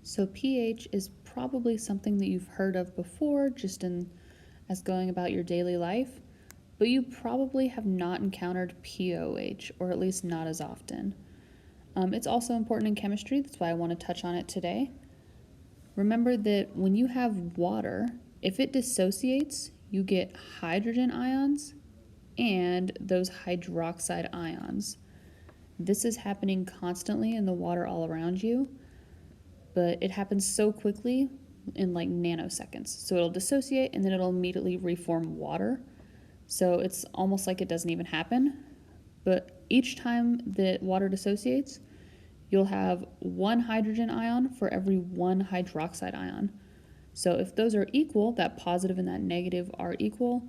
So pH is probably something that you've heard of before, as going about your daily life, but you probably have not encountered pOH, or at least not as often. It's also important in chemistry, that's why I want to touch on it today. Remember that when you have water, if it dissociates, you get hydrogen ions and those hydroxide ions. This is happening constantly in the water all around you, but it happens so quickly in like nanoseconds. So it'll dissociate and then it'll immediately reform water. So it's almost like it doesn't even happen. But each time that water dissociates, you'll have one hydrogen ion for every one hydroxide ion. So if those are equal, that positive and that negative are equal,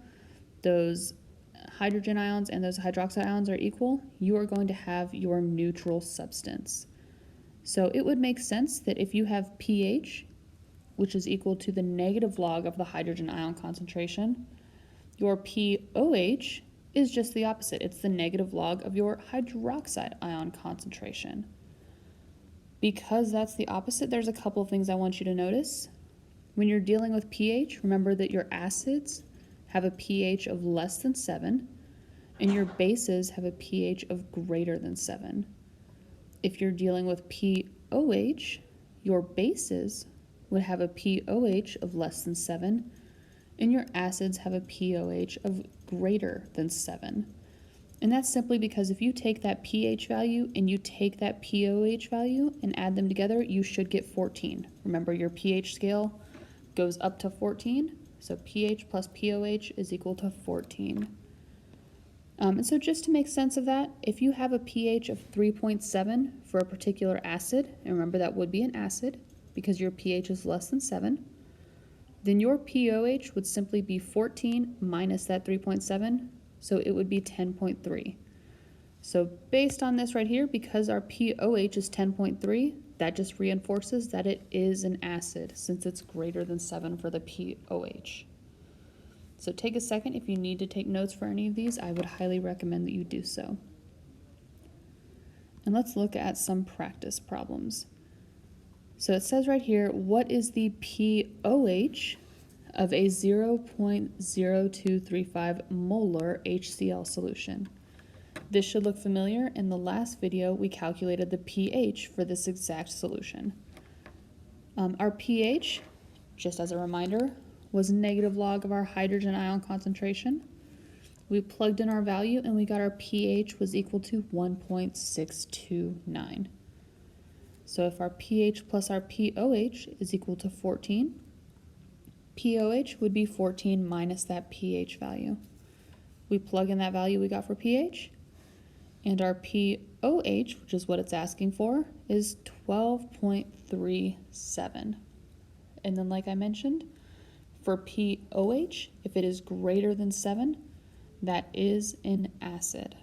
those hydrogen ions and those hydroxide ions are equal, you are going to have your neutral substance. So it would make sense that if you have pH, which is equal to the negative log of the hydrogen ion concentration, your pOH is just the opposite. It's the negative log of your hydroxide ion concentration. Because that's the opposite, there's a couple of things I want you to notice. When you're dealing with pH, remember that your acids have a pH of less than 7, and your bases have a pH of greater than 7. If you're dealing with pOH, your bases would have a pOH of less than 7, and your acids have a pOH of greater than 7. And that's simply because if you take that pH value and you take that pOH value and add them together, you should get 14. Remember, your pH scale goes up to 14, so pH plus pOH is equal to 14. And so just to make sense of that, if you have a pH of 3.7 for a particular acid, and remember that would be an acid because your pH is less than 7, then your pOH would simply be 14 minus that 3.7, so it would be 10.3. So based on this right here, because our pOH is 10.3, that just reinforces that it is an acid since it's greater than 7 for the pOH. So take a second. If you need to take notes for any of these, I would highly recommend that you do so. And let's look at some practice problems. So it says right here, what is the pOH of a 0.0235 molar HCl solution? This should look familiar. In the last video, we calculated the pH for this exact solution. Our pH, just as a reminder, was negative log of our hydrogen ion concentration. We plugged in our value and we got our pH was equal to 1.629. So if our pH plus our pOH is equal to 14, pOH would be 14 minus that pH value. We plug in that value we got for pH, and our pOH, which is what it's asking for, is 12.37. And then like I mentioned, for pOH, if it is greater than 7, that is an acid.